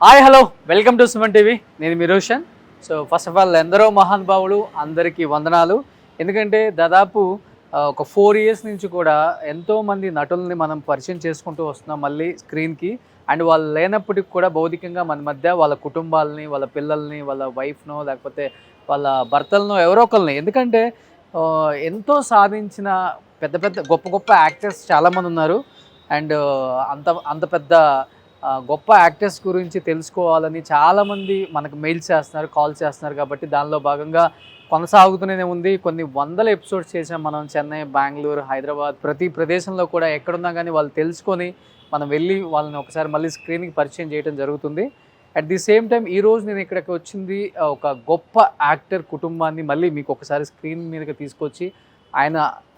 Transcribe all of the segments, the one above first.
Hi hello welcome to Suman TV. నేను మీ Roshan. So first of all ఎందరో మహానుభావులు అందరికీ వందనాలు. ఎందుకంటే దాదాపు ఒక 4 years నుంచి కూడా ఎంతోమంది నటుల్ని మనం పరిచయం చేసుకుంటూ వస్తున్నాం మళ్ళీ స్క్రీన్కి. అండ్ వాళ్ళు లేనప్పటికి కూడా భౌతికంగా మన మధ్య వాళ్ళ కుటుంబాలని, వాళ్ళ పిల్లల్ని, వాళ్ళ వైఫ్నో లేకపోతే వాళ్ళ భర్తలనో ఎవరో ఒకరిని, ఎందుకంటే ఎంతో సాధించిన పెద్ద పెద్ద గొప్ప గొప్ప యాక్టర్స్ చాలామంది ఉన్నారు. అండ్ అంత అంత పెద్ద గొప్ప యాక్టర్స్ గురించి తెలుసుకోవాలని చాలామంది మనకు మెయిల్స్ చేస్తున్నారు, కాల్స్ చేస్తున్నారు. కాబట్టి దానిలో భాగంగా కొనసాగుతూనే ఉంది. కొన్ని వందల ఎపిసోడ్స్ చేసాం మనం. చెన్నై, బెంగళూరు, హైదరాబాద్, ప్రతి ప్రదేశంలో కూడా ఎక్కడున్నా కానీ వాళ్ళు తెలుసుకొని మనం వెళ్ళి వాళ్ళని ఒకసారి మళ్ళీ స్క్రీన్కి పరిచయం చేయడం జరుగుతుంది. అట్ ది సేమ్ టైం ఈరోజు నేను ఇక్కడికి వచ్చింది ఒక గొప్ప యాక్టర్ కుటుంబాన్ని మళ్ళీ మీకు ఒకసారి స్క్రీన్ మీదకి తీసుకొచ్చి ఆయన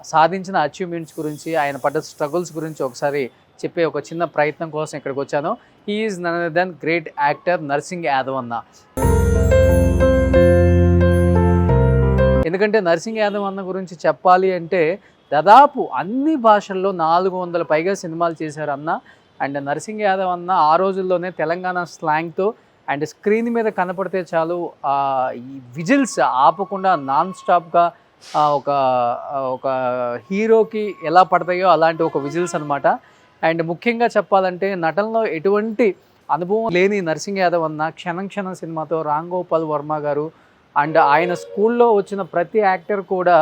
సాధించిన అచీవ్మెంట్స్ గురించి, ఆయన పడ్డ స్ట్రగుల్స్ గురించి ఒకసారి చెప్పే ఒక చిన్న ప్రయత్నం కోసం ఇక్కడికి వచ్చాను. He is none other than great actor Narsing Yadav అన్న. ఎందుకంటే నర్సింగ్ యాదవ్ అన్న గురించి చెప్పాలి అంటే దాదాపు అన్ని భాషల్లో 400 పైగా సినిమాలు చేశారు అన్న. అండ్ నర్సింగ్ యాదవ్ అన్న ఆ రోజుల్లోనే తెలంగాణ స్లాంగ్తో అండ్ స్క్రీన్ మీద కనపడితే చాలు ఈ విజిల్స్ ఆపకుండా నాన్ స్టాప్గా ఒక హీరోకి ఎలా పడతాయో అలాంటి ఒక విజిల్స్ అనమాట. అండ్ ముఖ్యంగా చెప్పాలంటే నటనలో ఎటువంటి అనుభవం లేని నర్సింగ్ యాదవ్ అన్న క్షణం క్షణం సినిమాతో రామ్ గోపాల్ వర్మ గారు అండ్ ఆయన స్కూల్లో వచ్చిన ప్రతి యాక్టర్ కూడా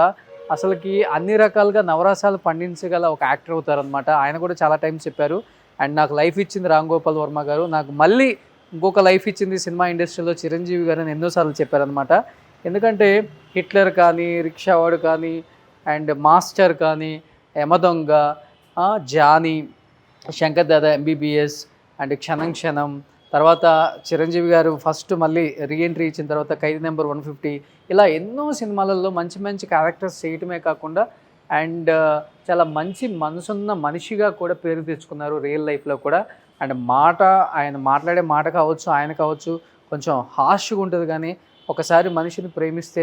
అసలుకి అన్ని రకాలుగా నవరసాలు పండించగల ఒక యాక్టర్ అవుతారనమాట. ఆయన కూడా చాలా టైమ్స్ చెప్పారు. అండ్ నాకు లైఫ్ ఇచ్చింది రామ్ గోపాల్ వర్మ గారు, నాకు మళ్ళీ ఇంకొక లైఫ్ ఇచ్చింది సినిమా ఇండస్ట్రీలో చిరంజీవి గారు అని ఎన్నోసార్లు చెప్పారనమాట. ఎందుకంటే హిట్లర్ కానీ, రిక్షావాడు కానీ, అండ్ మాస్టర్ కానీ, Yamadonga, Johnny, Shankar Dada MBBS, and Kshana Kshanam, తర్వాత చిరంజీవి గారు ఫస్ట్ మళ్ళీ రీఎంట్రీ ఇచ్చిన తర్వాత ఖైదీ నెంబర్ 150, ఇలా ఎన్నో సినిమాలలో మంచి మంచి క్యారెక్టర్స్ చేయటమే కాకుండా అండ్ చాలా మంచి మనసున్న మనిషిగా కూడా పేరు తెచ్చుకున్నారు రియల్ లైఫ్లో కూడా. అండ్ ఆయన మాట్లాడే మాట కావచ్చు, ఆయన కావచ్చు కొంచెం హార్ష్గా ఉంటుంది, కానీ ఒకసారి మనిషిని ప్రేమిస్తే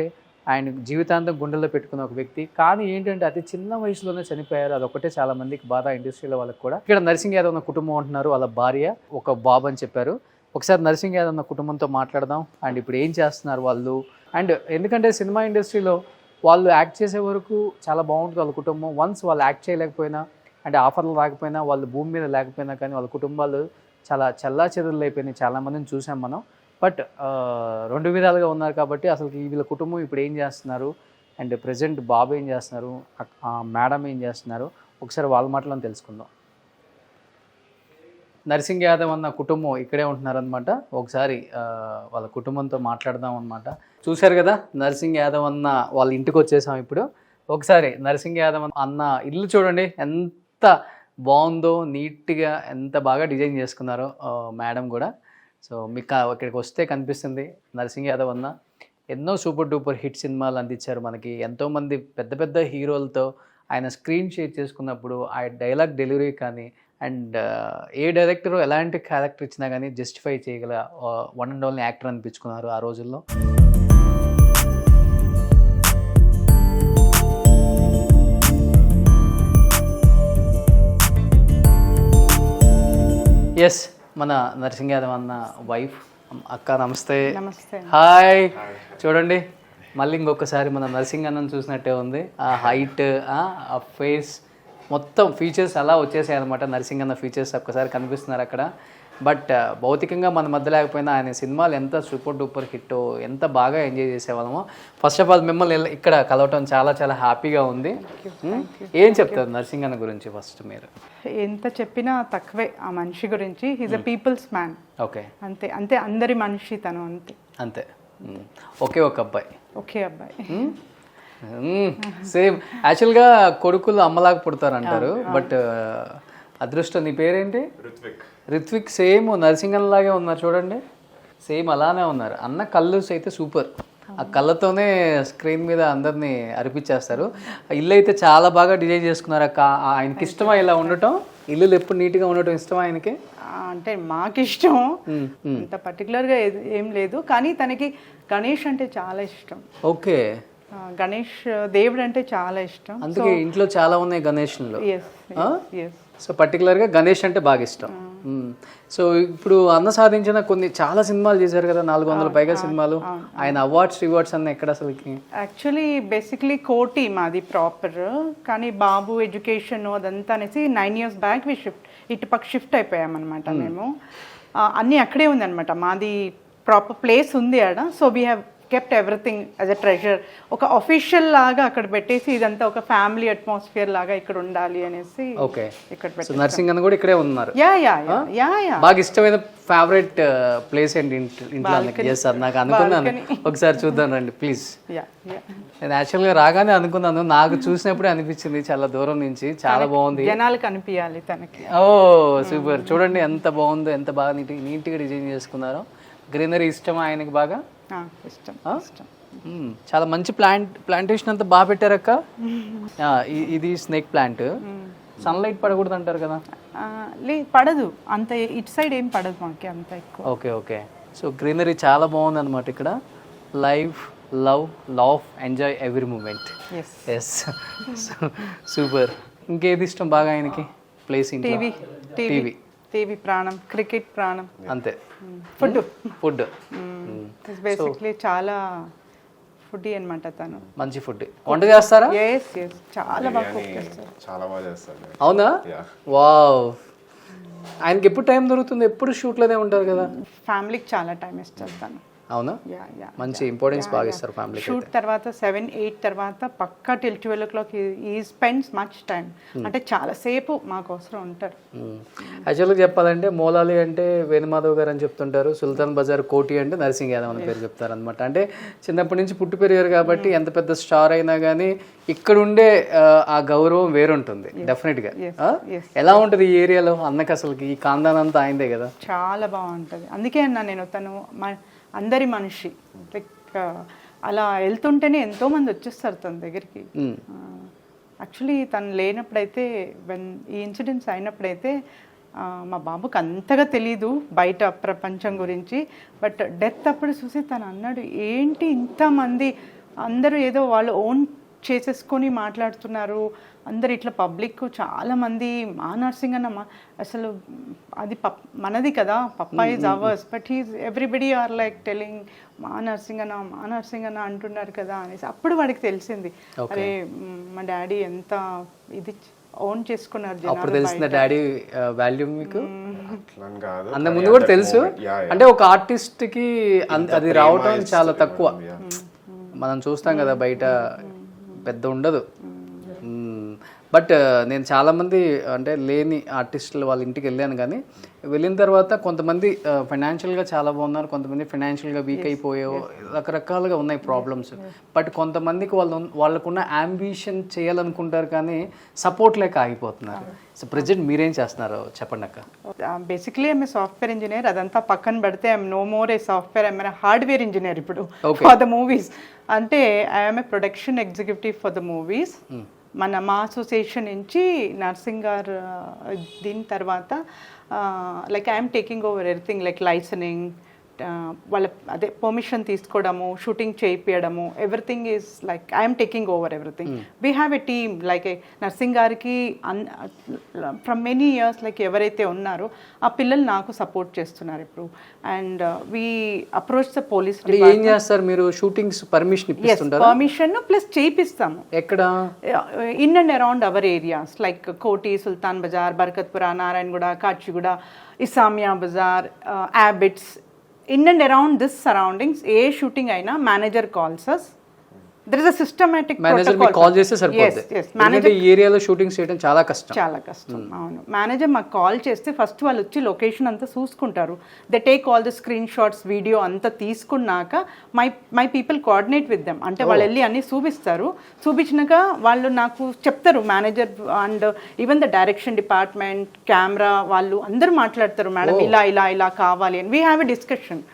ఆయన జీవితాంతం గుండెల్లో పెట్టుకున్న ఒక వ్యక్తి. కానీ ఏంటంటే అతి చిన్న వయసులోనే చనిపోయారు. అదొకటే చాలా మందికి బాధ, ఇండస్ట్రీలో వాళ్ళకి కూడా. ఇక్కడ నర్సింగ్ యాదవ్ అన్న కుటుంబం అంటున్నారు, వాళ్ళ భార్య, ఒక బాబు అని చెప్పారు. ఒకసారి నర్సింగ్ యాదవ్ అన్న కుటుంబంతో మాట్లాడదాం. అండ్ ఇప్పుడు ఏం చేస్తున్నారు వాళ్ళు. అండ్ ఎందుకంటే సినిమా ఇండస్ట్రీలో వాళ్ళు యాక్ట్ చేసే వరకు చాలా బాగుంటుంది వాళ్ళ కుటుంబం. వన్స్ వాళ్ళు యాక్ట్ చేయలేకపోయినా అంటే ఆఫర్లు రాకపోయినా, వాళ్ళు భూమి మీద లేకపోయినా కానీ వాళ్ళ కుటుంబాలు చాలా చెల్లాచెదురులు అయిపోయినాయి. చాలామందిని చూసాం మనం. బట్ 2 విధాలుగా ఉన్నారు. కాబట్టి అసలు వీళ్ళ కుటుంబం ఇప్పుడు ఏం చేస్తున్నారు అండ్ ప్రజెంట్ బాబు ఏం చేస్తున్నారు, మేడం ఏం చేస్తున్నారు, ఒకసారి వాళ్ళ మాటలను తెలుసుకుందాం. నర్సింగ్ యాదవ్ అన్న కుటుంబం ఇక్కడే ఉంటున్నారనమాట. ఒకసారి వాళ్ళ కుటుంబంతో మాట్లాడదాం అనమాట. చూశారు కదా నర్సింగ్ యాదవ్ అన్న వాళ్ళ ఇంటికి వచ్చేసాం ఇప్పుడు. ఒకసారి నర్సింగ్ యాదవ్ అన్న ఇల్లు చూడండి ఎంత బాగుందో, నీట్గా ఎంత బాగా డిజైన్ చేసుకున్నారో మేడం కూడా. సో మీకు ఇక్కడికి వస్తే కనిపిస్తుంది నర్సింగ్ యాదవ్ అన్న ఎన్నో సూపర్ డూపర్ హిట్ సినిమాలు అందించారు మనకి. ఎంతోమంది పెద్ద పెద్ద హీరోలతో ఆయన స్క్రీన్ షేర్ చేసుకున్నప్పుడు ఆ డైలాగ్ డెలివరీ కానీ అండ్ ఏ డైరెక్టర్ ఎలాంటి క్యారెక్టర్ ఇచ్చినా కానీ జస్టిఫై చేయగల వన్ అండ్ ఓన్లీ యాక్టర్ అనిపించుకున్నారు ఆ రోజుల్లో. ఎస్, మన నర్సింగ్ యాదవ్ అన్న వైఫ్. అక్క నమస్తే. హాయ్. చూడండి మళ్ళీ ఇంకొకసారి మన నర్సింగ్ అన్నను చూసినట్టే ఉంది. ఆ హైట్, ఆ ఫేస్, మొత్తం ఫీచర్స్ అలా వచ్చేసాయి అనమాట. నర్సింగ్ అన్న ఫీచర్స్ ఒక్కసారి కనిపిస్తున్నారు అక్కడ. బట్ భౌతికంగా మన మధ్య లేకపోయినా ఆయన సినిమాలు ఎంత సూపర్ డూపర్ హిట్టో, ఎంత బాగా ఎంజాయ్ చేసేవాళ్ళమో. ఫస్ట్ ఆఫ్ ఆల్ మిమ్మల్ని ఇక్కడ కలవటం చాలా చాలా హ్యాపీగా ఉంది. ఏం చెప్తారు నర్సింగ్ అన్న గురించి ఫస్ట్ మీరు? ఎంత చెప్పినా తక్కువే ఆ మనిషి గురించి. He's a people's man. Okay, అంతే అంతే, అందరి మనిషి తను, అంతే అంతే. ఒకే ఒక అబ్బాయి. ఒకే అబ్బాయి. సేమ్ యాక్చువల్గా కొడుకులు అమ్మలాగా పుడతారు అంటారు. బట్ అదృష్టం. నీ పేరేంటి? రిత్విక్. సేమ్ నర్సింగ్ అన్నలాగే ఉన్నారు చూడండి, సేమ్ అలానే ఉన్నారు. అన్న కళ్ళు అయితే సూపర్. ఆ కళ్ళతోనే స్క్రీన్ మీద అందరినీ అరిపించేస్తారు. ఇల్లు అయితే చాలా బాగా డిజైన్ చేసుకున్నారు అక్క. ఆయనకి ఇష్టమా ఇలా ఉండటం? ఇల్లు ఎప్పుడు నీట్గా ఉండటం ఇష్టమా ఆయనకి? అంటే మాకు ఇష్టం, అంత పర్టికులర్గా ఏం లేదు, కానీ తనకి గణేష్ అంటే చాలా ఇష్టం. ఓకే. గణేష్ దేవుడు అంటే చాలా ఇష్టం. అందుకే ఇంట్లో చాలా ఉన్నాయి గణేష్లు. Yes yes. సో పర్టికులర్గా గణేష్ అంటే బాగా ఇష్టం. సో ఇప్పుడు అన్న సాధించిన చాలా సినిమాలు చేశారు కదా, 400 పైగా సినిమాలు. ఆయన రివార్డ్స్ అన్న ఎక్కడ అసలుకి? యాక్చువల్లీ బేసిక్లీ కోటి మాది ప్రాపర్, కానీ బాబు ఎడ్యుకేషన్ అదంతా అనేసి 9 years బ్యాక్ ఇటుపక్క షిఫ్ట్ అయిపోయామన్నమాట మేము. అన్నీ అక్కడే ఉందన్నమాట, మాది ప్రాపర్ ప్లేస్ ఉంది ఆడ. So we have kept everything as a treasure. ఒక అఫీషియల్ లాగా అక్కడ పెట్టేసి ఇదంతా ఒక ఫ్యామిలీ అట్మాస్ఫియర్ లాగా ఇక్కడ ఉండాలి అనేసి ఇక్కడ పెట్టేసి. నర్సింగ్ అన్న కూడా ఇక్కడే ఉన్నారు. Yeah yeah yeah yeah. బాగా ఇష్టమైన ఫేవరెట్ ప్లేస్ ఏంటి ఇంట్లో? సార్ నాకు అనుకున్నాను, ఒకసారి చూద్దాం రండి ప్లీజ్. నేను యాక్చువల్గా రాగానే అనుకున్నాను, నాకు చూసినప్పుడే అనిపించింది చాలా దూరం నుంచి, చాలా బాగుంది, జనాలకు అనిపించాలి తనకి. ఓ సూపర్. చూడండి ఎంత బాగుందో, ఎంత బాగా నీట్గా డిజైన్ చేసుకున్నారో. గ్రీనరీ ఇష్టమా ఆయనకి? బాగా ఇష్టం. చాలా మంచి ప్లాంటేషన్ అంతా బాగా పెట్టారక్క. ఇది స్నేక్ ప్లాంట్. సన్లైట్ పడకూడదు అంటారు కదా? పడదు అంత, ఇటు సైడ్ ఏం పడదు మాకు అంత ఎక్కువ. Okay okay. సో గ్రీనరీ చాలా బాగుంది అనమాట ఇక్కడ. Life, love, enjoy every moment. Yes super. ఇంకేది ఇష్టం బాగా ఆయనకి ప్లేస్? టీవీ ప్రాణం, క్రికెట్ ప్రాణం, అంతే. ఫుడ్ బేసిక్లీ చాలా ఫుడ్ అన్నమాట తను. మంచి ఫుడ్ వంట చేస్తారా? yes చాలా బాగా కుక్ చేస్తారు. చాలా బాగా చేస్తారు. అవునా? వావ్. ఆయనకి ఎప్పుడు టైం దొరుకుతుంది? ఎప్పుడు షూట్లోనే ఉంటారు కదా. ఫ్యామిలీకి చాలా టైం ఇస్తారు తను. అవునా? మంచి ఇంపార్టెన్స్ బాగా ఇస్తారు ఫ్యామిలీ. షూట్ తర్వాత 7-8 తర్వాత పక్కా till 12 o'clock ఈ స్పెండ్స్ మచ్ టైం. అంటే చాలా సేపు మాకోసం ఉంటారు. యాక్చువల్గా చెప్పాలంటే మోలాలి అంటే వేణుమాధవ్ గారు అని చెప్తుంటారు, సుల్తాన్ బజార్ కోటి అంటే నర్సింగ్ యాదవ్ అని పేరు చెప్తారు అనమాట. అంటే చిన్నప్పటి నుంచి పుట్టి పెరిగారు కాబట్టి ఎంత పెద్ద స్టార్ అయినా కానీ ఇక్కడ ఉండే ఆ గౌరవం వేరుంటుంది డెఫినెట్గా. ఎలా ఉంటుంది ఈ ఏరియాలో అన్నకి? అసలుకి ఈ కాందాన్ అంతా ఆయనదే కదా. చాలా బాగుంటుంది. అందుకే అన్నా నేను, తను అందరి మనిషి. లైక్ అలా వెళ్తుంటేనే ఎంతోమంది వచ్చేస్తారు తన దగ్గరికి. యాక్చువల్లీ తను లేనప్పుడైతే, ఈ ఇన్సిడెంట్స్ అయినప్పుడైతే మా బాబుకి అంతగా తెలీదు బయట ప్రపంచం గురించి. బట్ డెత్ అప్పుడు చూసి తను అన్నాడు, ఏంటి ఇంతమంది అందరూ ఏదో వాళ్ళు ఓన్ చేసేసుకొని మాట్లాడుతున్నారు, అందరు ఇట్లా పబ్లిక్ చాలామంది మా నర్సింగ్ అన్న అసలు అది మనది కదా, papa is ours, but he's everybody are like telling మా నర్సింగ్ అన్న అంటున్నారు కదా అనేసి. అప్పుడు వాడికి తెలిసింది, అరే మా డాడీ ఎంత ఇది ఓన్ చేసుకున్నారు. అప్పుడు తెలిసిన డాడీ వాల్యూ మీకు అంత ముందు కూడా తెలుసు. అంటే ఒక ఆర్టిస్ట్కి అది రావటం చాలా తక్కువ. మనం చూస్తాం కదా బయట పెద్ద ఉండదు. బట్ నేను చాలామంది అంటే లేని ఆర్టిస్టులు వాళ్ళ ఇంటికి వెళ్ళాను, కానీ వెళ్ళిన తర్వాత కొంతమంది ఫైనాన్షియల్గా చాలా బాగున్నారు, కొంతమంది ఫైనాన్షియల్గా వీక్ అయిపోయో రకరకాలుగా ఉన్నాయి ప్రాబ్లమ్స్. బట్ కొంతమందికి వాళ్ళకున్న అంబిషన్ చేయాలనుకుంటారు కానీ సపోర్ట్ లేక ఆగిపోతున్నారు. సో ప్రజెంట్ మీరేం చేస్తున్నారు చెప్పండి అక్క? Basically I'm a software engineer. అదంతా పక్కన పెడితే I'm no more a software, I'm hardware engineer ఇప్పుడు ఫర్ ద మూవీస్. అంటే I'm a production executive for the movies. మా అసోసియేషన్ నుంచి నర్సింగ్ గారు దీని తర్వాత like I'm taking over everything, like licensing, వాళ్ళ అదే పర్మిషన్ తీసుకోవడము, షూటింగ్ చేయించడము, everything is like I'm taking over everything. We have a team like Narsing గారికి ఫ్రమ్ మెనీ ఇయర్స్ లైక్ ఎవరైతే ఉన్నారో ఆ పిల్లలు నాకు సపోర్ట్ చేస్తున్నారు ఇప్పుడు. And we approach the police. ఏం చేస్తారు మీరు? షూటింగ్స్ పర్మిషన్ ఇప్పిస్తుంటారా? పర్మిషన్ ప్లస్ చేయిస్తాము. ఎక్కడ? In and around our areas like Koti, Sultan Bazaar, Barkatpura, Narayanguda, Kachiguda, Esamia Bazaar, Abids, in and around this surroundings. ఏ షూటింగ్ అయినా manager calls us. There is a systematic manager మీకు కాల్ చేస్తే సరిపోతుంది. ఎందుకంటే ఈ ఏరియాలో షూటింగ్స్ చేయడం చాలా కష్టం. అవును. మేనేజర్ మాకు కాల్ చేస్తే ఫస్ట్ వాళ్ళు వచ్చి లొకేషన్ అంతా చూసుకుంటారు. They take all the screen shots, video అంతా తీసుకున్నాక my people coordinate with them. అంటే వాళ్ళు వెళ్ళి అన్ని చూపిస్తారు. చూపించినాక వాళ్ళు నాకు చెప్తారు, manager and even the direction department, camera వాళ్ళు అందరూ మాట్లాడతారు, మేడం ఇలా ఇలా ఇలా కావాలి అని. వీ హ్యావ్ ఎ డిస్కషన్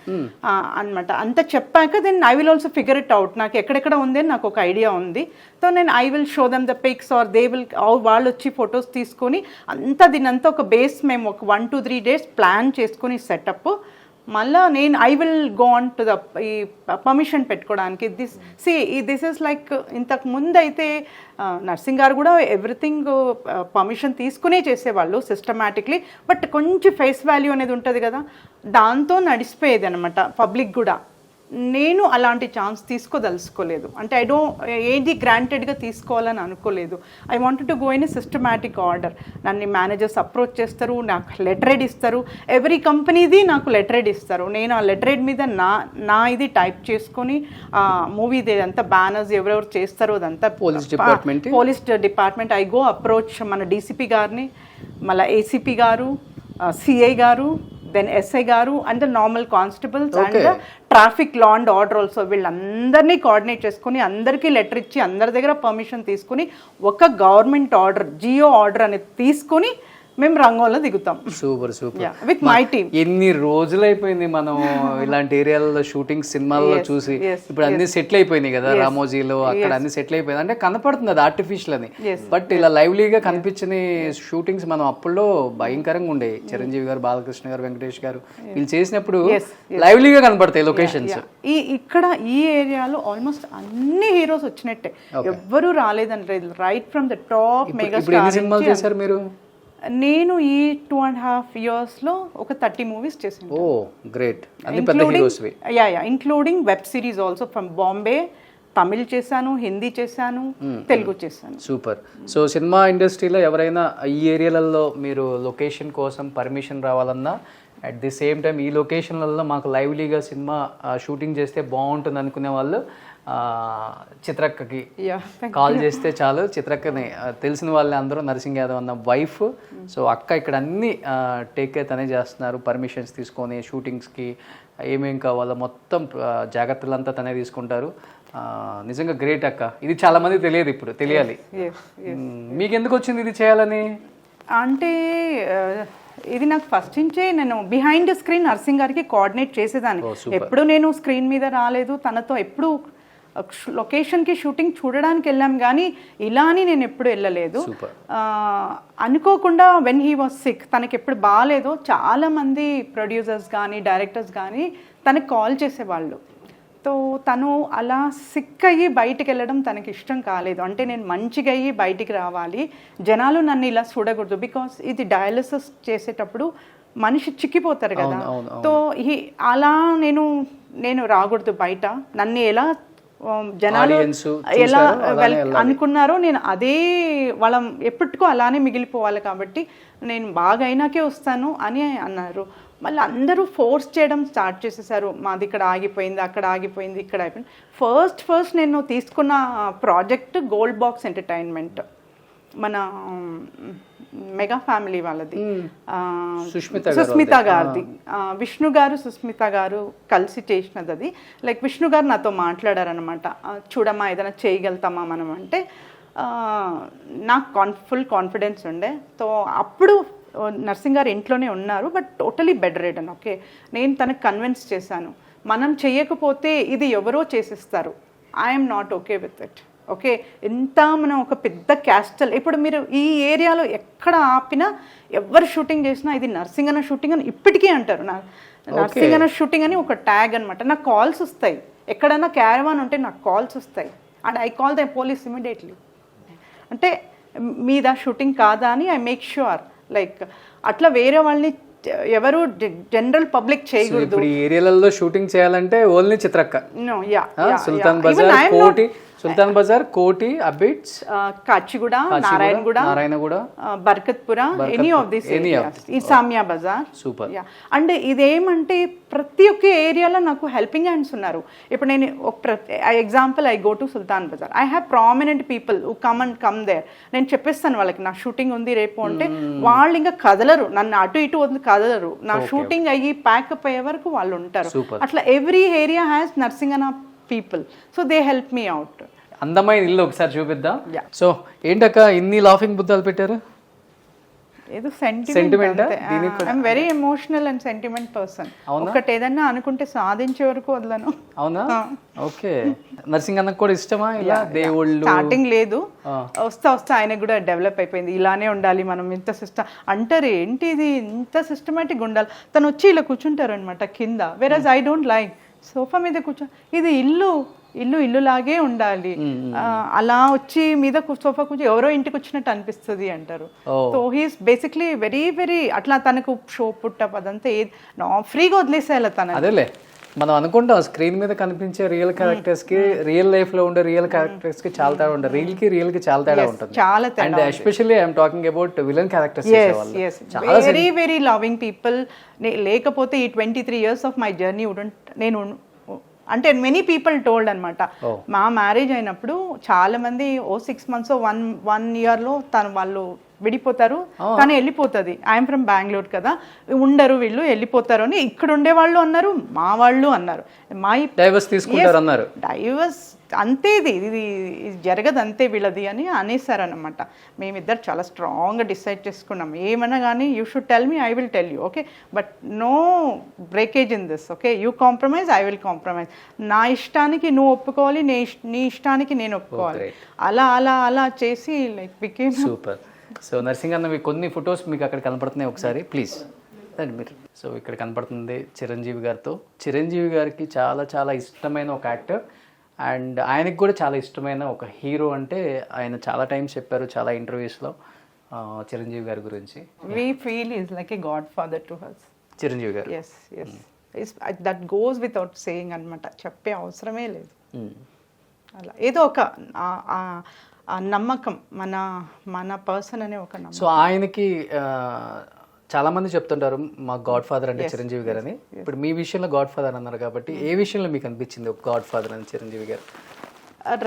అనమాట. అంత చెప్పాక then I will also figure it out. నాకు ఎక్కడెక్కడ ఉంది నాకు ఒక ఐడియా ఉంది. సో నేను I will show them the pics or they will, వాళ్ళు వచ్చి ఫొటోస్ తీసుకొని అంతా దీనంతా ఒక బేస్ మేము ఒక 1 to 3 days ప్లాన్ చేసుకొని సెటప్ మళ్ళా నేను I will go on to the ఈ పర్మిషన్ పెట్టుకోవడానికి దిస్ ఇస్ లైక్ ఇంతకు ముందు అయితే నర్సింగ్ గారు కూడా ఎవ్రీథింగ్ పర్మిషన్ తీసుకునే చేసేవాళ్ళు సిస్టమేటిక్లీ, బట్ కొంచెం ఫేస్ వాల్యూ అనేది ఉంటుంది కదా, దాంతో నడిచిపోయేది అనమాట పబ్లిక్ కూడా. నేను అలాంటి ఛాన్స్ తీసుకోదలుచుకోలేదు, అంటే ఏది గ్రాంటెడ్గా తీసుకోవాలని అనుకోలేదు. I wanted to go in a systematic order. నన్ను మేనేజర్స్ అప్రోచ్ చేస్తారు, నాకు లెటరేడ్ ఇస్తారు, ఎవ్రీ కంపెనీది నాకు లెటరేడ్ ఇస్తారు. నేను ఆ లెటరేడ్ మీద నా ఇది టైప్ చేసుకొని మూవీది అంతా బ్యానర్స్ ఎవరెవరు చేస్తారో అదంతా police department I go approach మన డీసీపీ గారిని, మళ్ళీ ఏసీపీ గారు, సిఐ గారు, దెన్ ఎస్ఐ గారు and the normal constables and the traffic law and order also, వీళ్ళందరినీ కోఆర్డినేట్ చేసుకుని అందరికీ లెటర్ ఇచ్చి అందరి దగ్గర పర్మిషన్ తీసుకుని ఒక గవర్నమెంట్ ఆర్డర్ జియో ఆర్డర్ అనేది తీసుకుని మేము రంగంలో దిగుతాం. Super super with my team. ఎన్ని రోజులు అయిపోయింది మనం ఇలాంటి ఏరియాలలో షూటింగ్ సినిమాల్లో చూసి, ఇప్పుడు అన్ని సెటిల్ అయిపోయినాయి కదా, రామోజీలో అక్కడ అన్ని సెటిల్ అయిపోయింది, అంటే కనపడుతుంది అది ఆర్టిఫిషియల్ అని. బట్ ఇలా లైవ్లీగా కనిపించిన షూటింగ్స్ మనం అప్పుల్లో భయంకరంగా ఉండేవి. చిరంజీవి గారు, బాలకృష్ణ గారు, వెంకటేష్ గారు వీళ్ళు చేసినప్పుడు లైవ్లీగా కనపడతాయి లొకేషన్స్. ఇక్కడ ఈ ఏరియాలో ఆల్మోస్ట్ అన్ని హీరోస్ వచ్చినట్టే, ఎవ్వరూ రాలేదంటే right from the top mega star. సినిమాలు చేశారు మీరు? నేను ఈ 2.5 yearsలో ఒక 30 movies చేశాను. Oh great. అన్ని పెద్ద హీరోస్వి. Including web series also from Bombay. Tamil చేశాను, హిందీ చేశాను, తెలుగు చేశాను. సూపర్. సో సినిమా ఇండస్ట్రీలో ఎవరైనా ఈ ఏరియాలలో మీరు లొకేషన్ కోసం పర్మిషన్ రావాలన్నా, అట్ ది సేమ్ టైం ఈ లొకేషన్లలో మాకు లైవ్లీగా సినిమా షూటింగ్ చేస్తే బాగుంటుంది అనుకునే వాళ్ళు చిత్రక్కకి కాల్ చేస్తే చాలు. చిత్రక్కని తెలిసిన వాళ్ళే అందరూ, నర్సింగ్ యాదవ్ అన్న వైఫ్. సో అక్క ఇక్కడ అన్ని టేక్ కేర్ తనే చేస్తున్నారు, పర్మిషన్స్ తీసుకొని షూటింగ్స్కి ఏమేం కావాలో మొత్తం జాగ్రత్తలంతా తనే తీసుకుంటారు. నిజంగా గ్రేట్ అక్క. ఇది చాలా మంది తెలియదు, ఇప్పుడు తెలియాలి. మీకు ఎందుకు వచ్చింది ఇది చేయాలని? అంటే ఇది నాకు ఫస్ట్ నుంచే, నేను బిహైండ్ స్క్రీన్ నర్సింగ్ గారికి కోఆర్డినేట్ చేసేదాన్ని. ఎప్పుడు నేను స్క్రీన్ మీద రాలేదు, తనతో ఎప్పుడు లొకేషన్కి షూటింగ్ చూడడానికి వెళ్ళాం కానీ ఇలా అని నేను ఎప్పుడు వెళ్ళలేదు. అనుకోకుండా వెన్ హీ వాజ్ సిక్, తనకి ఎప్పుడు బాగాలేదో చాలామంది ప్రొడ్యూసర్స్ కానీ డైరెక్టర్స్ కానీ తనకి కాల్ చేసేవాళ్ళు. సో తను అలా సిక్ అయ్యి బయటికి వెళ్ళడం తనకి ఇష్టం కాలేదు. అంటే నేను మంచిగా అయ్యి బయటికి రావాలి, జనాలు నన్ను ఇలా చూడకూడదు, బికాస్ ఇది డయాలిసిస్ చేసేటప్పుడు మనిషి చిక్కిపోతారు కదా. సో అలా నేను రాకూడదు బయట, నన్ను ఎలా జనాలు ఎలా అనుకున్నారో నేను అదే వాళ్ళ ఎప్పటికో అలానే మిగిలిపోవాలి, కాబట్టి నేను బాగా అయినాకే వస్తాను అని అన్నారు. మళ్ళీ అందరూ ఫోర్స్ చేయడం స్టార్ట్ చేసేసారు, మాది ఇక్కడ ఆగిపోయింది, అక్కడ ఆగిపోయింది, ఇక్కడ అయిపోయింది. ఫస్ట్ నేను తీసుకున్న ప్రాజెక్ట్ గోల్డ్ బాక్స్ ఎంటర్టైన్మెంట్, మన మెగా ఫ్యామిలీ వాళ్ళది, సుస్మిత గారిది. విష్ణు గారు సుస్మిత గారు కలిసి చేసినది అది. లైక్ విష్ణు గారు నాతో మాట్లాడారనమాట, చూడమ్మా ఏదైనా చేయగలుగుతామా మనం అంటే. నాకు ఫుల్ కాన్ఫిడెన్స్ ఉండే. సో అప్పుడు నర్సింగ్ గారు ఇంట్లోనే ఉన్నారు, but totally bed ridden. Okay, నేను తనకు కన్విన్స్ చేశాను, మనం చేయకపోతే ఇది ఎవరో చేసిస్తారు, I'm not okay with it. Okay, ఎంత మనం ఒక పెద్ద క్యాస్టల్, ఇప్పుడు మీరు ఈ ఏరియాలో ఎక్కడ ఆపినా ఎవరు షూటింగ్ చేసినా ఇది నర్సింగ్ అన్న షూటింగ్ అని ఇప్పటికీ అంటారు. నర్సింగ్ అన్న షూటింగ్ అని ఒక ట్యాగ్ అనమాట. నాకు కాల్స్ వస్తాయి, ఎక్కడైనా క్యారవాన్ ఉంటే నాకు కాల్స్ వస్తాయి, and I call the police immediately. అంటే మీద షూటింగ్ కాదా అని ఐ మేక్ ష్యూర్. లైక్ అట్లా వేరే వాళ్ళని ఎవరు జనరల్ పబ్లిక్ చేయకూడదు. ఈ ఏరియాలలో షూటింగ్ చేయాలంటే only చిత్రక్క, Sultan Bazaar, Koti, Abids, Kachiguda, Narayanguda, Barkatpura, any of this Samia Bazaar. Super. And ఇదేమంటే ప్రతి ఒక్క ఏరియాలో నాకు హెల్పింగ్ హ్యాండ్స్ ఉన్నారు. ఇప్పుడు నేను example I go to Sultan Bazaar, I have prominent people who come there. నేను చెప్పేస్తాను వాళ్ళకి నా షూటింగ్ ఉంది రేపు అంటే, వాళ్ళు ఇంకా కదలరు, నన్ను అటు ఇటు వద్దు కదలరు, నా షూటింగ్ అయ్యి ప్యాకప్ అయ్యే వరకు వాళ్ళు ఉంటారు. అట్లా ఎవ్రీ ఏరియా హ్యాస్ నర్సింగ్ అన్న people, so they help me out. అందమైన ఇల్లు ఒకసారి చూపిద్దాం. సో ఏంటక్క ఇన్ని లాఫింగ్ బుద్ధాలు పెట్టారు? Sentiment సెంటిమెంట్ ఆ? దీనికి కూడా- I'm very emotional and sentiment person. ఒకటి ఏదన్నా అనుకుంటే సాధించే వరకు వదలను. అవునా? ఓకే. నర్సింగ్ అన్నకు కూడా ఇష్టమా ఇలా దేవుళ్ళు? స్టార్టింగ్ లేదు, వస్తా ఆయనకు కూడా డెవలప్ అయిపోయింది. ఇలానే ఉండాలి మనం, ఇంత అంటారు ఏంటి ఇది ఇంత సిస్టమేటిక్ ఉండాలి. తను వచ్చి ఇలా కూర్చుంటారు అనమాట కింద. వెరస్ ఐ డోంట్ లైక్ సోఫా మీద ఇది ఇల్లులాగే ఉండాలి. అలా వచ్చి మీద సోఫా కూర్చో ఎవరో ఇంటికి వచ్చినట్టు అనిపిస్తుంది అంటారు. So he's basically very very అట్లా తనకు షో పుట్టప్ అదంతా ఫ్రీగా వదిలేసేయాలి తన. అదేలే మనం అనుకుంటాం స్క్రీన్ మీద కనిపించే రియల్ క్యారెక్టర్స్ కి రియల్ లైఫ్ లో ఉండే రియల్ క్యారెక్టర్స్ కి చాలా తేడా ఉంటుంది. రియల్ కి చాలా తేడా ఉంటుంది. చాలా తేడా. And especially I'm talking about villain characters very very loving people. లేకపోతే ఈ 23 years ఆఫ్ మై జర్నీ నేను అంటే మెనీ పీపుల్ టోల్డ్ అనమాట. మా మ్యారేజ్ అయినప్పుడు చాలా మంది 6 months 1 yearలో వాళ్ళు విడిపోతారు, కానీ వెళ్ళిపోతుంది. ఐఎమ్ ఫ్రమ్ బెంగళూరు కదా, ఉండరు వీళ్ళు వెళ్ళిపోతారు అని ఇక్కడ ఉండే వాళ్ళు అన్నారు, మా వాళ్ళు అన్నారు. డైవర్స్ తీసుకుంటారు అన్నారు. డైవర్స్ అంతే, ఇది జరగదు అంతే వీళ్ళది అని అనేసారు అనమాట. మేమిద్దరు చాలా స్ట్రాంగ్గా డిసైడ్ చేసుకున్నాం, ఏమన్నా కానీ you should tell me, I will tell you, okay, but no breakage in this, okay, you compromise, I will compromise. నా ఇష్టానికి నువ్వు ఒప్పుకోవాలి, నీ ఇష్టానికి నేను ఒప్పుకోవాలి. అలా అలా అలా చేసి like became super. So nursing అన్న మీకు కొన్ని ఫొటోస్ మీకు అక్కడ కనపడుతున్నాయి, ఒకసారి ప్లీజ్ రండి మీరు. సో ఇక్కడ కనపడుతుంది చిరంజీవి గారితో. చిరంజీవి గారికి చాలా చాలా ఇష్టమైన ఒక యాక్టర్ అండ్ ఆయనకి కూడా చాలా ఇష్టమైన ఒక హీరో. అంటే ఆయన చాలా టైమ్స్ చెప్పారు చాలా ఇంటర్వ్యూస్లో చిరంజీవి గారి గురించి. We feel he's like a godfather to us. Chiranjeevi గారు. Yes. That goes without saying అనమాట, చెప్పే అవసరమే లేదు. అలా ఏదో ఒక నమ్మకం, మన పర్సన్ అనే ఒక నమ్మకం. సో ఆయనకి చాలా మంది చెప్తుంటారు మా గాడ్ ఫాదర్ అంటే చిరంజీవి గారు అని. ఇప్పుడు మీ విషయంలో గాడ్ ఫాదర్ అన్నారు కాబట్టి ఏ విషయంలో మీకు అనిపించింది ఒక గాడ్ ఫాదర్ అని చిరంజీవి గారు?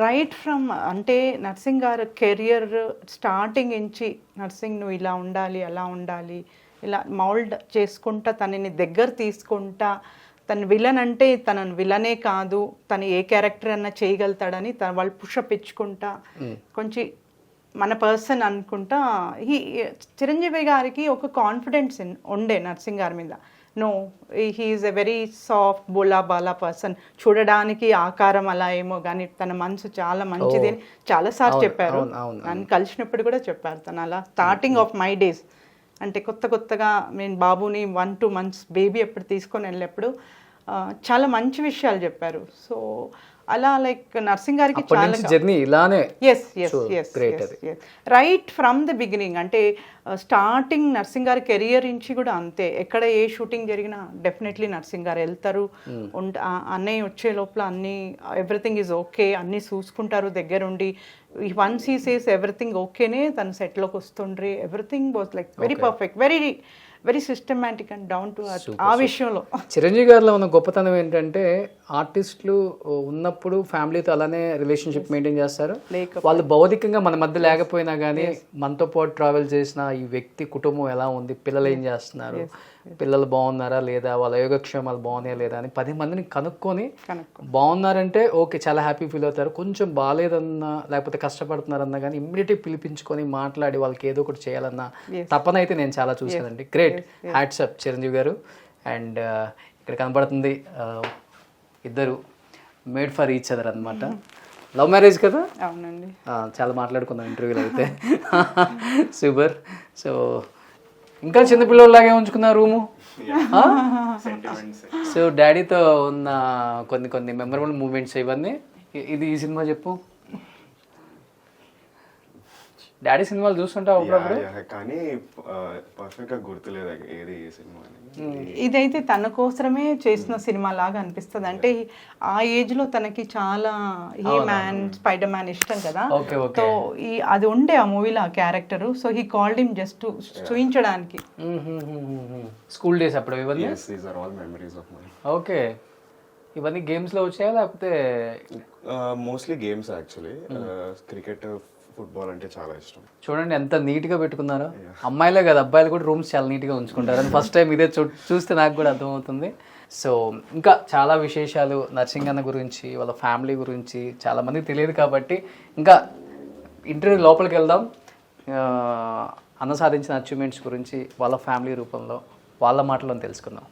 రైట్ ఫ్రమ్ అంటే నర్సింగ్ గారు కెరియర్ స్టార్టింగ్ నుంచి నర్సింగ్ నువ్వు ఇలా ఉండాలి, అలా ఉండాలి, ఇలా మౌల్డ్ చేసుకుంటా తనని దగ్గర తీసుకుంటా, తను విలన్ అంటే తనను విలనే కాదు, తను ఏ క్యారెక్టర్ అన్నా చేయగలుగుతాడని వాళ్ళు పుషప్ ఇచ్చుకుంటా కొంచెం మన పర్సన్ అనుకుంటా. చిరంజీవి గారికి ఒక కాన్ఫిడెన్స్ ఉండే నర్సింగ్ గారి మీద. No, he's a very soft బోలా బాలా పర్సన్. చూడడానికి ఆకారం అలా ఏమో కానీ తన మనసు చాలా మంచిది అని చాలాసార్లు చెప్పారు. నన్ను కలిసినప్పుడు కూడా చెప్పారు తను అలా. స్టార్టింగ్ ఆఫ్ మై డేస్ అంటే కొత్తగా నేను బాబుని 1-2 months బేబీ ఎప్పుడు తీసుకొని వెళ్ళినప్పుడు చాలా మంచి విషయాలు చెప్పారు. సో అలా లైక్ నర్సింగ్ గారికి చాలా జర్నీ ఇలానే రైట్ ఫ్రమ్ ద బిగినింగ్. అంటే స్టార్టింగ్ నర్సింగ్ గారి కెరియర్ నుంచి కూడా అంతే. ఎక్కడ ఏ షూటింగ్ జరిగినా డెఫినెట్లీ నర్సింగ్ గారు వెళ్తారు. అన్నయ్య వచ్చే లోపల అన్నీ ఎవ్రీథింగ్ ఈజ్ ఓకే, అన్నీ చూసుకుంటారు దగ్గరుండి. వన్స్ హీ సేస్ ఎవ్రీథింగ్ ఓకేనే తను సెట్లోకి వస్తుండ్రి. Everything was like very perfect, very systematic and down to earth. ఆ విషయంలో చిరంజీవి గారిలో ఉన్న గొప్పతనం ఏంటంటే ఆర్టిస్టులు ఉన్నప్పుడు ఫ్యామిలీతో అలానే రిలేషన్షిప్ మెయింటైన్ చేస్తారు. వాళ్ళు భౌతికంగా మన మధ్య లేకపోయినా కానీ మనతో పాటు ట్రావెల్ చేసిన ఈ వ్యక్తి కుటుంబం ఎలా ఉంది, పిల్లలు ఏం చేస్తున్నారు, పిల్లలు బాగున్నారా లేదా, వాళ్ళ యోగక్షేమాలు బాగున్నాయా లేదా అని 10 మందిని కనుక్కొని బాగున్నారంటే ఓకే చాలా హ్యాపీ ఫీల్ అవుతారు. కొంచెం బాగాలేదన్నా లేకపోతే కష్టపడుతున్నారన్నా కానీ ఇమ్మీడియట్గా పిలిపించుకొని మాట్లాడి వాళ్ళకి ఏదో ఒకటి చేయాలన్న తపన అయితే నేను చాలా చూశానండి. గ్రేట్, హ్యాట్స్ అప్ చిరంజీవి గారు. అండ్ ఇక్కడ కనపడుతుంది ఇద్దరు మేడ్ ఫర్ ఈచ్ అదర్ అనమాట. లవ్ మ్యారేజ్ కదా? అవునండి. చాలా మాట్లాడుకుందాం ఇంటర్వ్యూలో అయితే. సూపర్. సో ఇంకా చిన్నపిల్లలాగే ఉంచుకున్నారు రూము. సో డాడీతో ఉన్న కొన్ని మెమరబుల్ మూమెంట్స్ ఇవన్నీ. ఇది ఈ సినిమా చెప్పు. డాడీ సినిమాలు చూస్తుంటావు అప్పుడప్పుడు? కానీ పర్ఫెక్ట్ గా గుర్తులేదు ఏది ఏ సినిమా. ఇదైతే తన కోసమే చేసిన సినిమా లాగా అనిపిస్తుంది. అంటే ఆ ఏజ్ లో తనకి చాలా హీ మ్యాన్, స్పైడర్ మ్యాన్ ఇష్టం కదా. సో అది ఉండే ఆ మూవీలో ఆ character. So he called him just చూపించడానికి. స్కూల్ డేస్ అప్పుడు ఇవన్నీ. Yes, these are all memories of mine. Okay. ఇవన్నీ గేమ్స్ లో వచ్చాయా లేకపోతే? Mostly games actually. Cricket, football అంటే చాలా ఇష్టం. చూడండి ఎంత నీట్గా పెట్టుకున్నారో. అమ్మాయిలే కదా అబ్బాయిలు కూడా రూమ్స్ చాలా నీట్గా ఉంచుకుంటారు. అని ఫస్ట్ టైం ఇదే చూస్తే నాకు కూడా అర్థమవుతుంది. సో ఇంకా చాలా విశేషాలు నర్సింగ్ అన్న గురించి, వాళ్ళ ఫ్యామిలీ గురించి చాలామందికి తెలియదు కాబట్టి ఇంకా ఇంటర్వ్యూ లోపలికి వెళ్దాం. అన్న సాధించిన అచీవ్మెంట్స్ గురించి వాళ్ళ ఫ్యామిలీ రూపంలో వాళ్ళ మాటలను తెలుసుకుందాం.